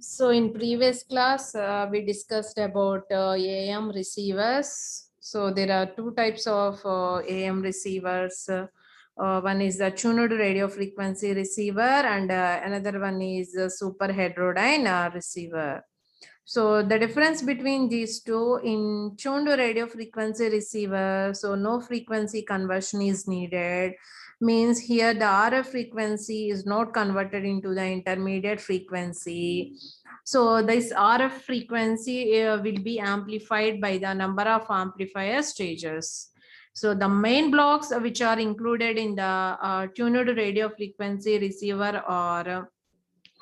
So in previous class, we discussed about AM receivers. So there are two types of AM receivers. One is the tuned radio frequency receiver, and another one is the super heterodyne receiver. So the difference between these two, in tuned radio frequency receiver, so no frequency conversion is needed, means here the RF frequency is not converted into the intermediate frequency. So this RF frequency will be amplified by the number of amplifier stages. So the main blocks which are included in the tuned radio frequency receiver are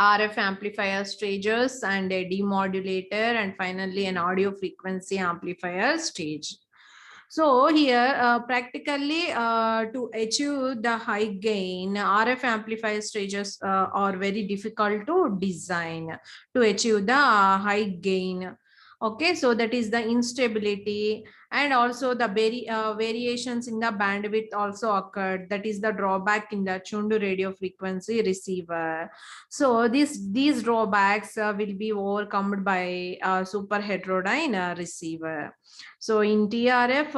RF amplifier stages and a demodulator, and finally an audio frequency amplifier stage. So here practically to achieve the high gain, RF amplifier stages are very difficult to design to achieve the high gain. Okay, so that is the instability, and also the variations in the bandwidth also occurred. That is the drawback in the tuned radio frequency receiver. So these drawbacks will be overcome by super heterodyne receiver. So in TRF,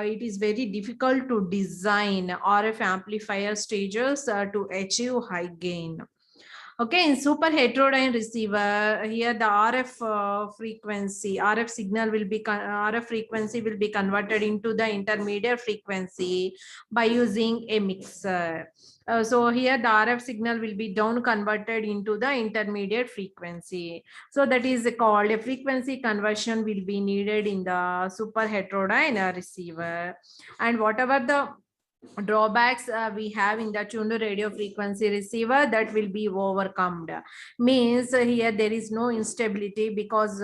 it is very difficult to design RF amplifier stages to achieve high gain. Okay, in super heterodyne receiver, here the RF signal will be, RF frequency will be converted into the intermediate frequency by using a mixer. So here the RF signal will be down converted into the intermediate frequency. So that is called a frequency conversion will be needed in the super heterodyne receiver. And whatever the drawbacks we have in the tuned radio frequency receiver, that will be overcome. Means here there is no instability because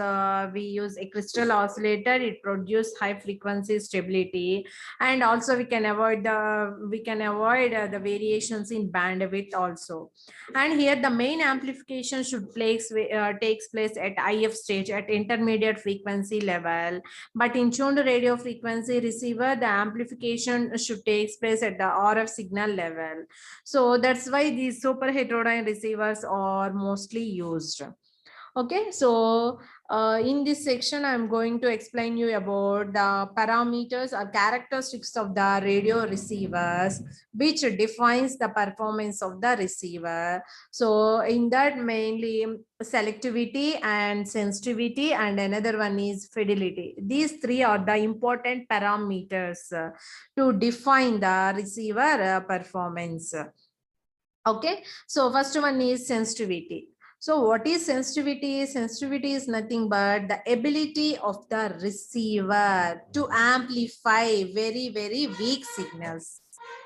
we use a crystal oscillator. It produces high frequency stability, and also we can avoid the variations in bandwidth also. And here the main amplification should takes place at IF stage, at intermediate frequency level. But in tuned radio frequency receiver, the amplification should take place at the RF signal level. So that's why these super heterodyne receivers are mostly used. Okay, so in this section, I'm going to explain you about the parameters or characteristics of the radio receivers, which defines the performance of the receiver. So in that, mainly selectivity and sensitivity, and another one is fidelity. These three are the important parameters to define the receiver performance. Okay, so first one is sensitivity. So what is sensitivity? Sensitivity is nothing but the ability of the receiver to amplify very, very weak signals.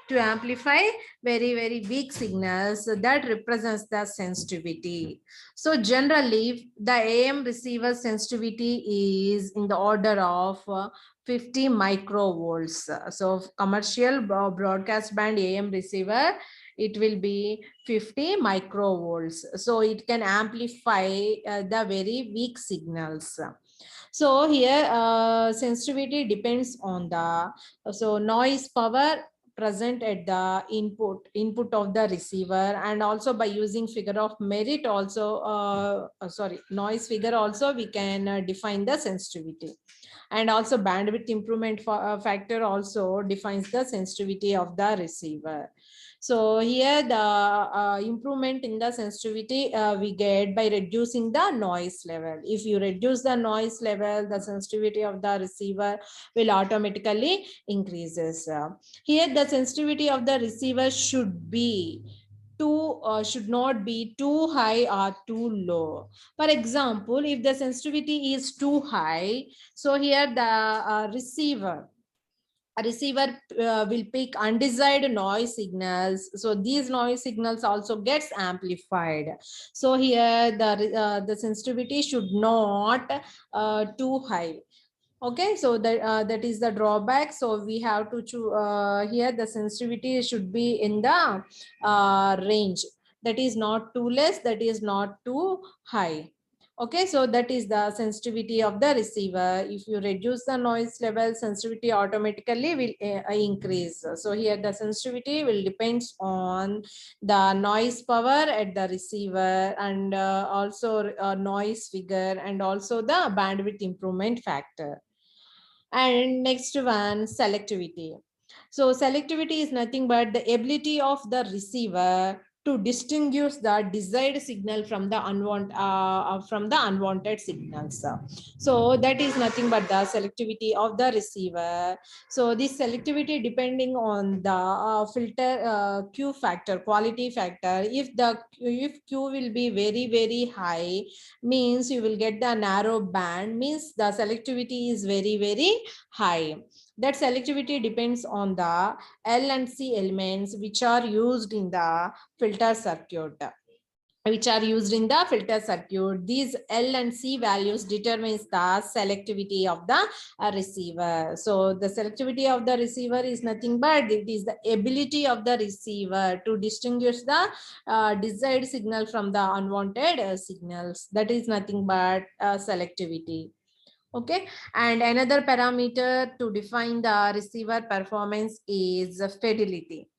To amplify very, very weak signals, that represents the sensitivity. So generally, the AM receiver sensitivity is in the order of 50 microvolts. So commercial broadcast band AM receiver, it will be 50 microvolts. So it can amplify the very weak signals. So here sensitivity depends on the noise power present at the input of the receiver, and also by using figure of merit also noise figure also we can define the sensitivity. And also bandwidth improvement factor also defines the sensitivity of the receiver. So here the improvement in the sensitivity we get by reducing the noise level. If you reduce the noise level, the sensitivity of the receiver will automatically increases. Here the sensitivity of the receiver should not be too high or too low. For example, if the sensitivity is too high, so here the receiver will pick undesired noise signals. So these noise signals also gets amplified. So here the sensitivity should not too high. Okay, so that is the drawback. So we have to choose here the sensitivity should be in the range, that is not too less, that is not too high. Okay, so that is the sensitivity of the receiver. If you reduce the noise level, sensitivity automatically will increase. So here the sensitivity will depends on the noise power at the receiver, and also noise figure, and also the bandwidth improvement factor. And next one, selectivity. So selectivity is nothing but the ability of the receiver to distinguish the desired signal from the unwanted signals. So that is nothing but the selectivity of the receiver. So this selectivity depending on the filter Q factor, quality factor. If Q will be very high, means you will get the narrow band, means the selectivity is very high. That selectivity depends on the L and C elements which are used in the filter circuit. These L and C values determines the selectivity of the receiver. So the selectivity of the receiver is nothing but it is the ability of the receiver to distinguish the desired signal from the unwanted signals. That is nothing but selectivity. Okay, and another parameter to define the receiver performance is fidelity.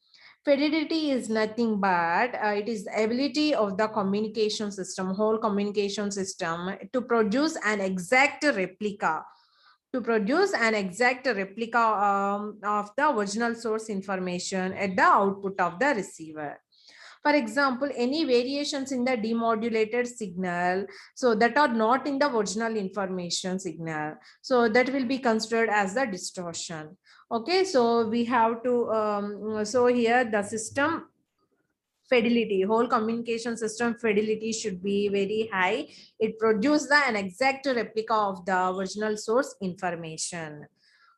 Fidelity is nothing but it is the ability of the communication system, whole communication system, to produce an exact replica of the original source information at the output of the receiver. For example, any variations in the demodulated signal, so that are not in the original information signal, so that will be considered as the distortion. Okay, so we have to so here the system fidelity, whole communication system fidelity should be very high. It produces an exact replica of the original source information.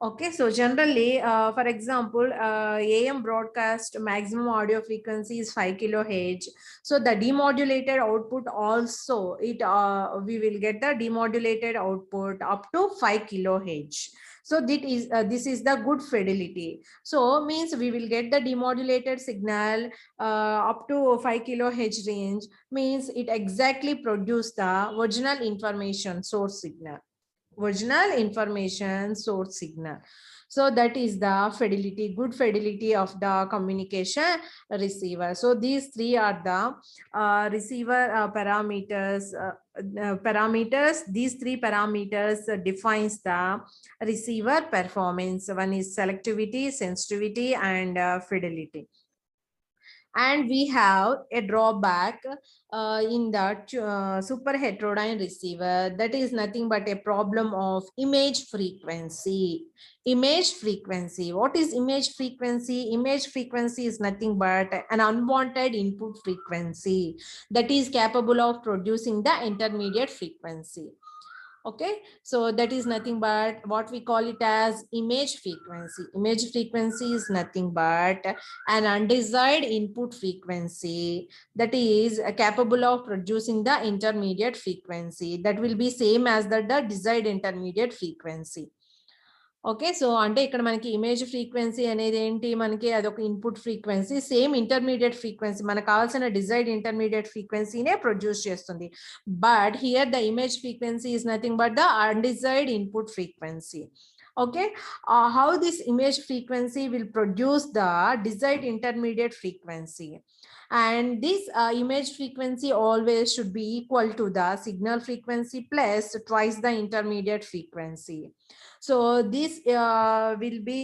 Okay, so generally, for example, AM broadcast maximum audio frequency is 5 kilohertz. So the demodulated output also, we will get the demodulated output up to 5 kilohertz. So this is the good fidelity. So means we will get the demodulated signal up to 5 kilohertz range, means it exactly produce the original information source signal. So that is the fidelity, good fidelity of the communication receiver. So these three are the receiver parameters. These three parameters defines the receiver performance. One is selectivity, sensitivity, and fidelity. And we have a drawback in that super heterodyne receiver, that is nothing but a problem of image frequency. What is image frequency? Image frequency is nothing but an unwanted input frequency that is capable of producing the intermediate frequency. Okay, so that is nothing but what we call it as image frequency. Image frequency is nothing but an undesired input frequency that is capable of producing the intermediate frequency that will be same as the desired intermediate frequency. Okay, so అంటే ఇక్కడ మనకి image frequency అనేది ఏంటి, మనకి అదొక input frequency, same intermediate frequency, మనకు కావాల్సిన desired intermediate ఫ్రీక్వెన్సీనే produce చేస్తుంది. But here the image frequency is nothing but the undesired input frequency. Okay, how this image frequency will produce the desired intermediate frequency, and this image frequency always should be equal to the signal frequency plus twice the intermediate frequency. So this will be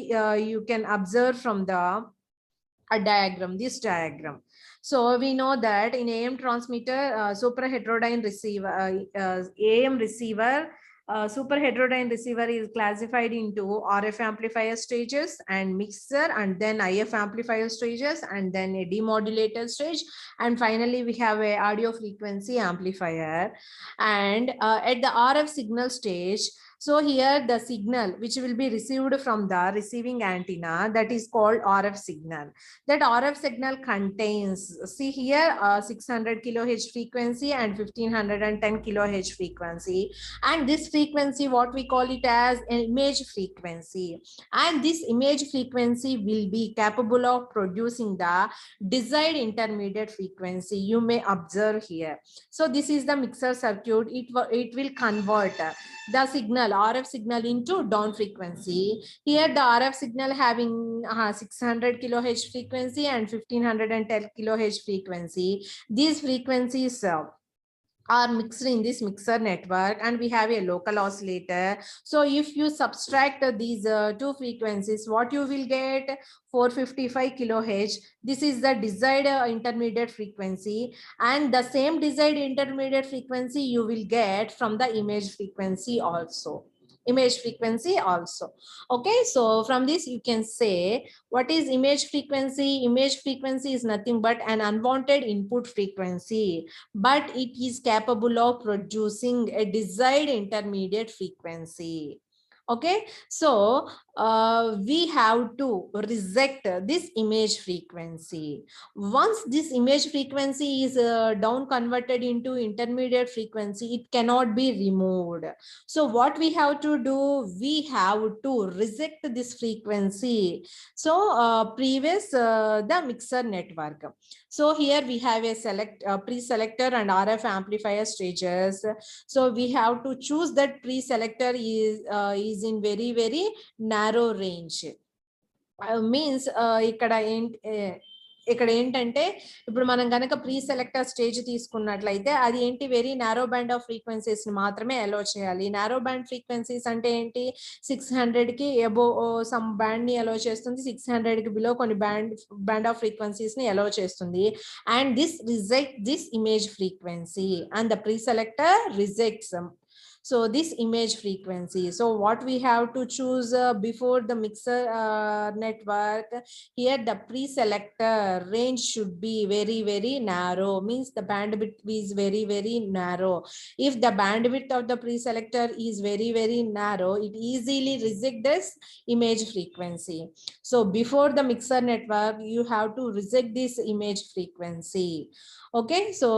you can observe from the this diagram. So we know that in AM transmitter, super heterodyne receiver, AM receiver, super heterodyne receiver is classified into RF amplifier stages and mixer, and then IF amplifier stages, and then a demodulator stage, and finally we have a audio frequency amplifier. And at the RF signal stage, So here the signal which will be received from the receiving antenna, that is called RF signal. That RF signal contains, see here, 600 kilohertz frequency and 1510 kilohertz frequency. And this frequency, what we call it as an image frequency. And this image frequency will be capable of producing the desired intermediate frequency. You may observe here. So this is the mixer circuit. It will convert the signal, RF signal, into down frequency. Here the RF signal having 600 kilohertz frequency and 1510 kilohertz frequency. These frequencies are mixed in this mixer network, and we have a local oscillator. So if you subtract these two frequencies, what you will get? 455 kilohertz. This is the desired intermediate frequency, and the same desired intermediate frequency you will get from the image frequency also. Okay, so from this you can say, what is image frequency? Image frequency is nothing but an unwanted input frequency, but it is capable of producing a desired intermediate frequency. Okay, so we have to reject this image frequency. Once this image frequency is down converted into intermediate frequency, it cannot be removed. So what we have to do? We have to reject this frequency. So the mixer network. So here we have a pre-selector and RF amplifier stages. So we have to choose that pre-selector is in very narrow range. Means ఇక్కడ ఏంటంటే ఇప్పుడు మనం కనుక pre selector stage తీసుకున్నట్లయితే అది ఏంటి, very narrow band of frequencies ని మాత్రమే అలో చేయాలి. నారో బ్యాండ్ ఫ్రీక్వెన్సీస్ అంటే ఏంటి, 600 కి అబో సమ్ బ్యాండ్ ని అలో చేస్తుంది, 600 కి బిలో కొన్ని బ్యాండ్ ఆఫ్ ఫ్రీక్వెన్సీస్ ని అలో చేస్తుంది. And this reject this image frequency and the pre selector rejects so this image frequency. So what we have to choose before the mixer network? Here the pre-selector range should be very narrow, means the bandwidth is very narrow. If the bandwidth of the pre-selector is very narrow, it easily reject this image frequency. So before the mixer network, you have to reject this image frequency. Okay, so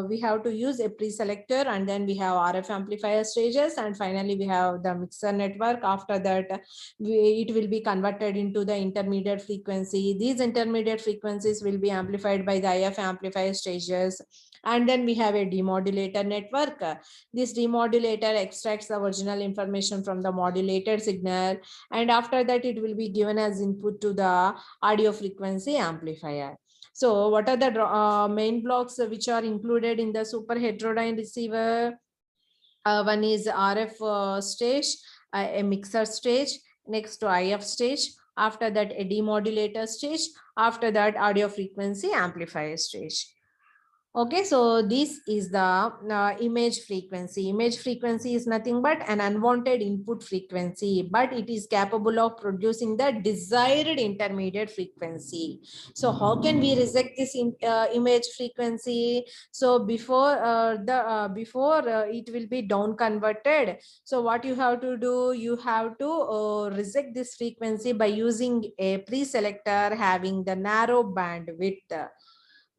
we have to use a pre-selector, and then we have RF amplifier stages, and finally we have the mixer network. After that it will be converted into the intermediate frequency. These intermediate frequencies will be amplified by the IF amplifier stages, and then we have a demodulator network. This demodulator extracts the original information from the modulated signal, and after that it will be given as input to the audio frequency amplifier. So what are the main blocks which are included in the super heterodyne receiver? One is RF stage, a mixer stage, next to IF stage, after that a demodulator stage, after that audio frequency amplifier stage. Okay, so this is the image frequency. Image frequency is nothing but an unwanted input frequency, but it is capable of producing the desired intermediate frequency. So how can we reject this image frequency? So before it will be down converted, so what you have to do? You have to reject this frequency by using a pre-selector having the narrow bandwidth.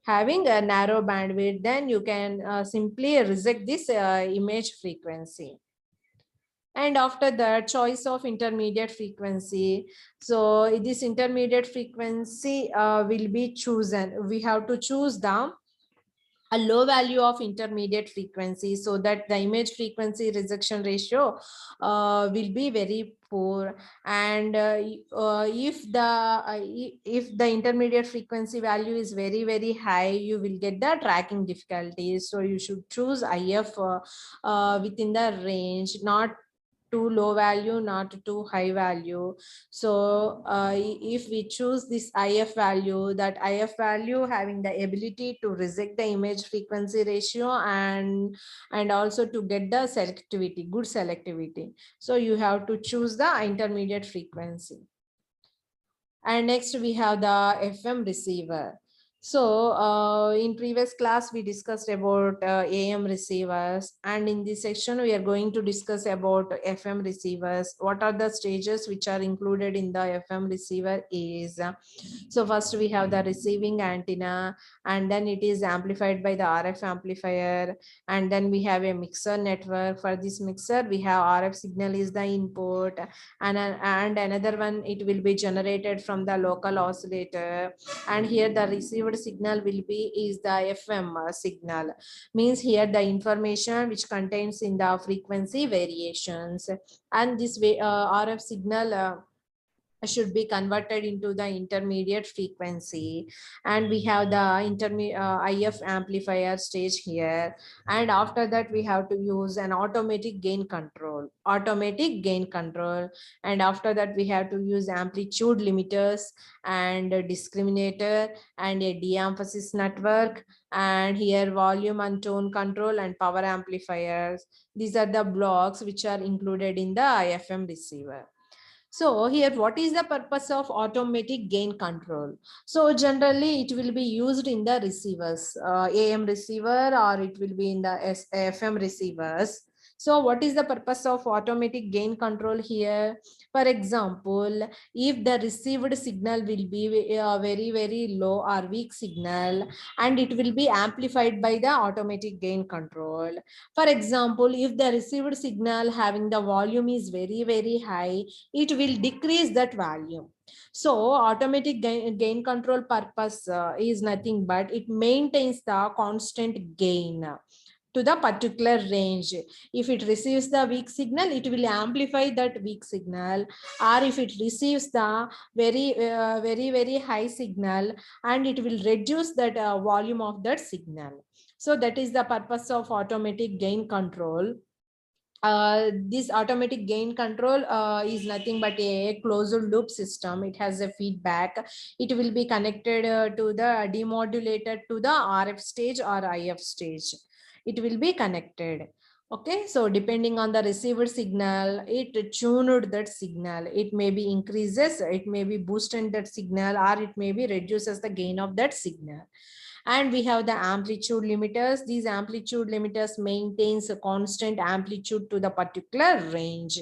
Having a narrow bandwidth, then you can simply reject this image frequency. And after that, choice of intermediate frequency. So this intermediate frequency will be chosen. We have to choose a low value of intermediate frequency, so that the image frequency rejection ratio will be very poor. And if the intermediate frequency value is very high, you will get the tracking difficulties. So you should choose IF within the range, not too low value, not too high value. So if we choose this IF value, that IF value having the ability to reject the image frequency ratio and also to get the selectivity, good selectivity. So you have to choose the intermediate frequency. And next we have the FM receiver. So in previous class, we discussed about AM receivers, and in this section, we are going to discuss about FM receivers. What are the stages which are included in the FM receiver is, so first we have the receiving antenna, and then it is amplified by the RF amplifier, and then we have a mixer network. For this mixer, we have RF signal is the input, and another one, it will be generated from the local oscillator, and here the received signal will be is the FM signal, means here the information which contains in the frequency variations, and this way RF signal should be converted into the intermediate frequency, and we have the IF amplifier stage here, and after that we have to use an automatic gain control, and after that we have to use amplitude limiters and a discriminator and a de-emphasis network, and here volume and tone control and power amplifiers. These are the blocks which are included in the IFM receiver. So here, what is the purpose of automatic gain control? So generally it will be used in the receivers, AM receiver, or it will be in the FM receivers. So what is the purpose of automatic gain control here? For example, if the received signal will be a very low or weak signal, and it will be amplified by the automatic gain control. For example, if the received signal having the volume is very high, it will decrease that value. So automatic gain control purpose is nothing but it maintains the constant gain to the particular range. If it receives the weak signal, it will amplify that weak signal, or if it receives the very high signal, and it will reduce that volume of that signal. So that is the purpose of automatic gain control. This automatic gain control is nothing but a closed loop system. It has a feedback. It will be connected to the demodulator to the RF stage or IF stage. It will be connected. Okay, so depending on the received signal, it tuned that signal. It may be increases, it may be boosted that signal, or it may be reduces the gain of that signal. And we have the amplitude limiters. These amplitude limiters maintains a constant amplitude to the particular range.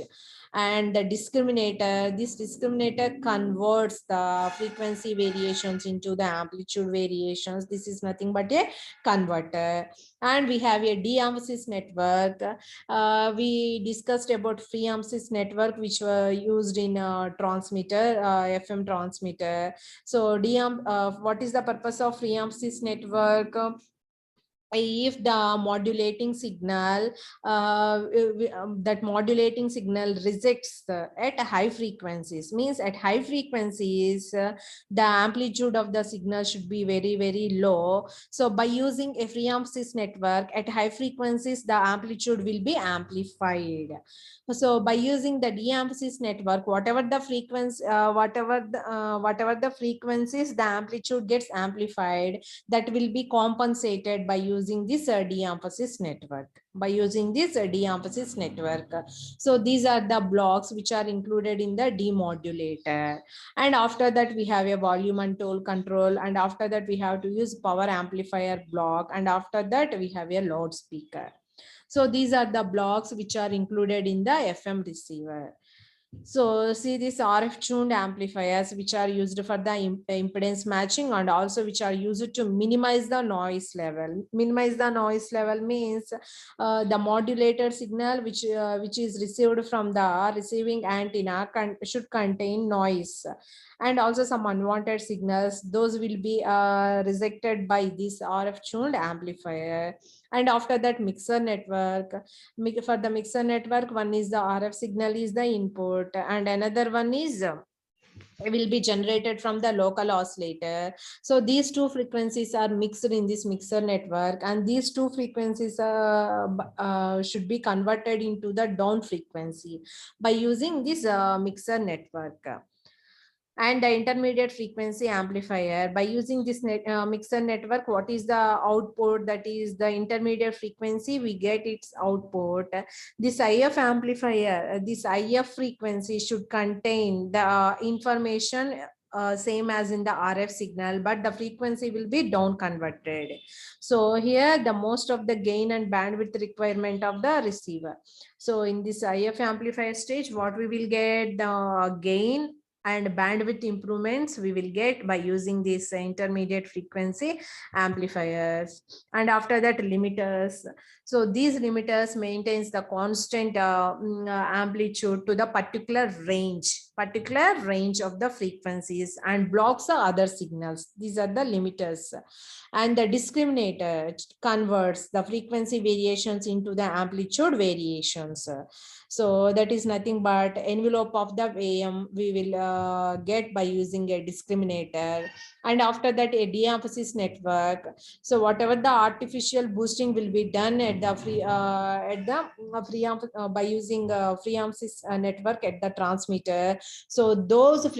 And the discriminator, this discriminator converts the frequency variations into the amplitude variations. This is nothing but a converter. And we have a de-emphasis network. We discussed about free emphasis network, which were used in transmitter, FM transmitter. So what is the purpose of free emphasis network? If the modulating signal, that modulating signal rejects at high frequencies, means at high frequencies the amplitude of the signal should be very low. So by using a free emphasis network at high frequencies, the amplitude will be amplified. So by using the de-emphasis network, whatever the frequency, whatever the frequencies, the amplitude gets amplified, that will be compensated by using this de-emphasis network. So these are the blocks which are included in the demodulator. And after that, we have a volume and tone control. And after that, we have to use power amplifier block. And after that, we have a loudspeaker. So these are the blocks which are included in the FM receiver. So see these RF tuned amplifiers which are used for the impedance matching, and also which are used to minimize the noise level. Minimize the noise level means the modulator signal which is received from the receiving antenna should contain noise, and also some unwanted signals. Those will be rejected by this RF tuned amplifier. And after that, mixer network. For the mixer network, one is the RF signal is the input, and another one is will be generated from the local oscillator. So these two frequencies are mixed in this mixer network, and these two frequencies should be converted into the down frequency by using this mixer network. And the intermediate frequency amplifier, by using this mixer network, what is the output? That is the intermediate frequency, we get its output. This IF amplifier, this IF frequency should contain the information same as in the RF signal, but the frequency will be down converted. So here the most of the gain and bandwidth requirement of the receiver. So in this IF amplifier stage, what we will get, the gain and bandwidth improvements we will get by using these intermediate frequency amplifiers. And after that, limiters. So these limiters maintains the constant amplitude to the particular range of the frequencies and blocks the other signals. These are the limiters. And the discriminator converts the frequency variations into the amplitude variations. So that is nothing but envelope of the AM we will get by using a discriminator. And after that, a de-emphasis network. So whatever the artificial boosting will be done at the by using free emphasis network at the transmitter. So those at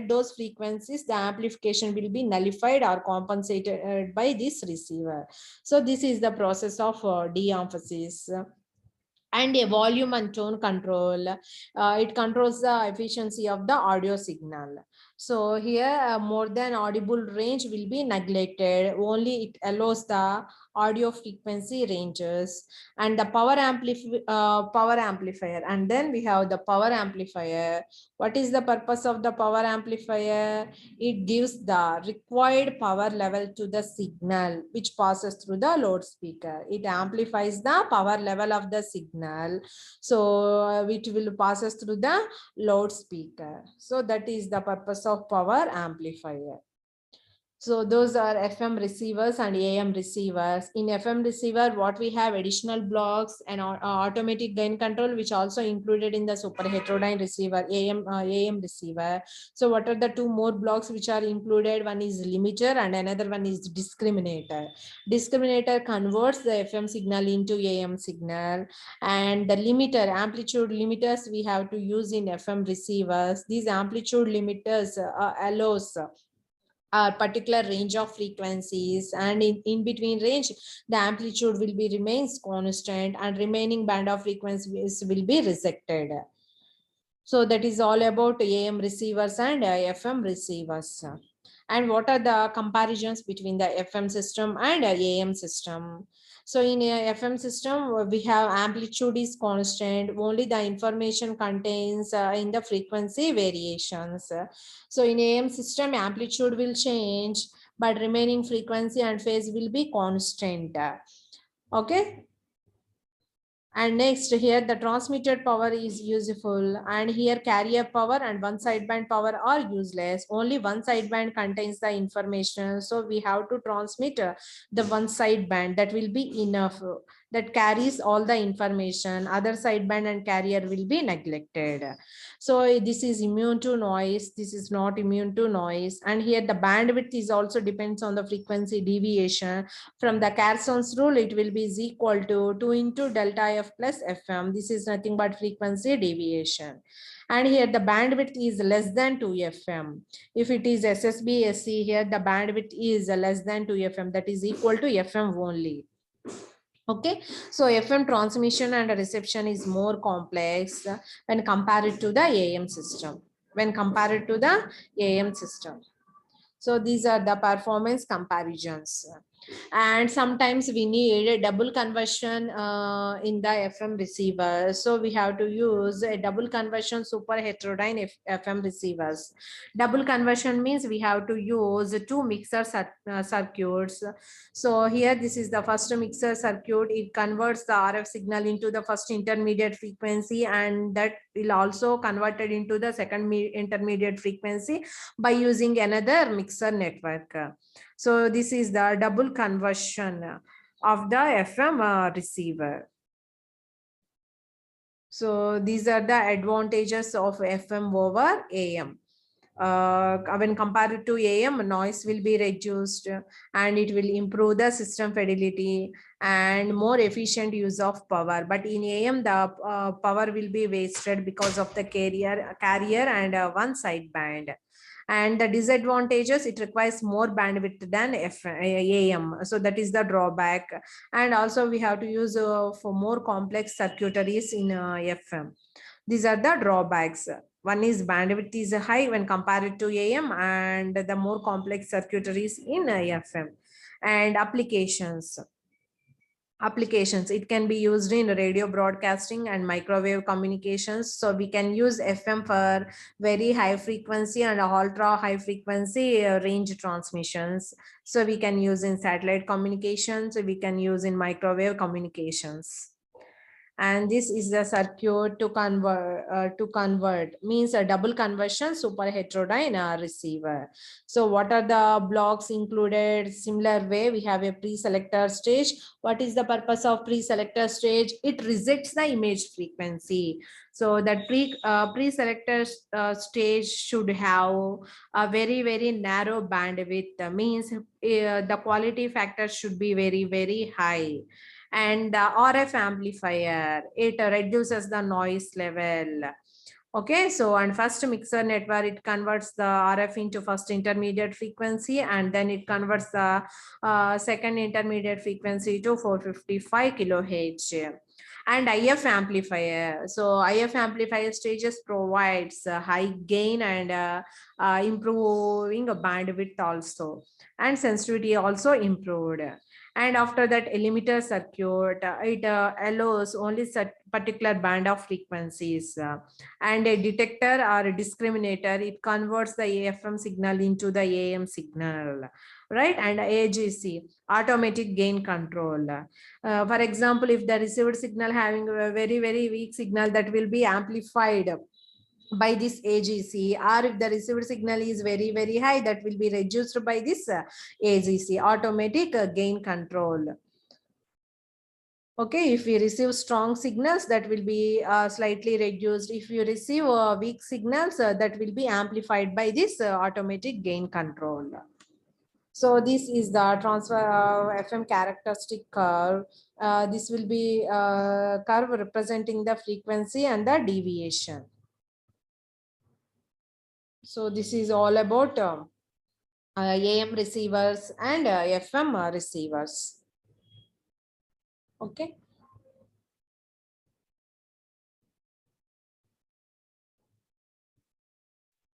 those frequencies, the amplification will be nullified or compensated by this receiver. So this is the process of de-emphasis. And a volume and tone control. It controls the efficiency of the audio signal. So here more than audible range will be neglected. Only it allows the audio frequency ranges. And the power amplifier. And then we have the power amplifier. What is the purpose of the power amplifier? It gives the required power level to the signal which passes through the loudspeaker. It amplifies the power level of the signal, so which will passes through the loudspeaker. So that is the purpose of power amplifier. So those are FM receivers and AM receivers. In FM receiver, what we have additional blocks and automatic gain control, which also included in the super heterodyne receiver, AM receiver. So what are the two more blocks which are included? One is limiter and another one is discriminator. Discriminator converts the FM signal into AM signal, and the limiter, amplitude limiters we have to use in FM receivers. These amplitude limiters allows a particular range of frequencies, and in between range the amplitude will be remains constant and remaining band of frequencies will be rejected. So that is all about AM receivers and FM receivers. And what are the comparisons between the FM system and AM system? So in a FM system, we have amplitude is constant, only the information contains in the frequency variations. So in AM system, amplitude will change, but remaining frequency and phase will be constant. Okay. And next here, the transmitted power is useful, and here carrier power and one sideband power are useless. Only one sideband contains the information, so we have to transmit the one sideband. That will be enough, that carries all the information. Other sideband and carrier will be neglected. So this is immune to noise, this is not immune to noise. And here the bandwidth is also depends on the frequency deviation. From the Carson's rule, it will be is equal to 2 into delta F plus FM. This is nothing but frequency deviation. And here the bandwidth is less than 2 FM. If it is SSB SC, here the bandwidth is less than 2 FM, that is equal to FM only. Okay, so FM transmission and reception is more complex when compared to the AM system. So these are the performance comparisons. And sometimes we need a double conversion in the FM receiver. So we have to use a double conversion super heterodyne FM receivers. Double conversion means we have to use two mixer circuits. So here this is the first mixer circuit. It converts the RF signal into the first intermediate frequency, and that will also converted into the second intermediate frequency by using another mixer network. So this is the double conversion of the FM receiver. So these are the advantages of FM over AM. When compared to AM, noise will be reduced and it will improve the system fidelity and more efficient use of power. But in AM, the power will be wasted because of the carrier and one sideband. And the disadvantages, it requires more bandwidth than AM. So that is the drawback. And also we have to use for more complex circuitaries in FM. These are the drawbacks. One is bandwidth is high when compared to AM, and the more complex circuitries in FM. And applications, it can be used in radio broadcasting and microwave communications. So we can use FM for very high frequency and ultra high frequency range transmissions. So we can use in satellite communications, we can use in microwave communications. And this is the circuit to convert means a double conversion super heterodyne receiver. So what are the blocks included? Similar way, we have a pre-selector stage. What is the purpose of pre-selector stage? It rejects the image frequency. So that pre-selector stage should have a very narrow bandwidth. Means the quality factor should be very high. And RF amplifier, it reduces the noise level. Okay, so and first mixer network, it converts the RF into first intermediate frequency, and then it converts the second intermediate frequency to 455 kilohertz. And IF amplifier, so IF amplifier stages provides high gain and improving bandwidth also, and sensitivity also improved. And after that emitter circuit, it allows only particular band of frequencies. And a detector or a discriminator, it converts the AFM signal into the AM signal, right? And AGC, automatic gain control. For example, if the received signal having a very weak signal, that will be amplified by this AGC, or if the received signal is very high, that will be reduced by this AGC, automatic gain control. Okay, if we receive strong signals, that will be slightly reduced. If you receive weak signals, that will be amplified by this automatic gain control. So this is the transfer FM characteristic curve. This will be curve representing the frequency and the deviation. So this is all about AM receivers and FM receivers. Okay.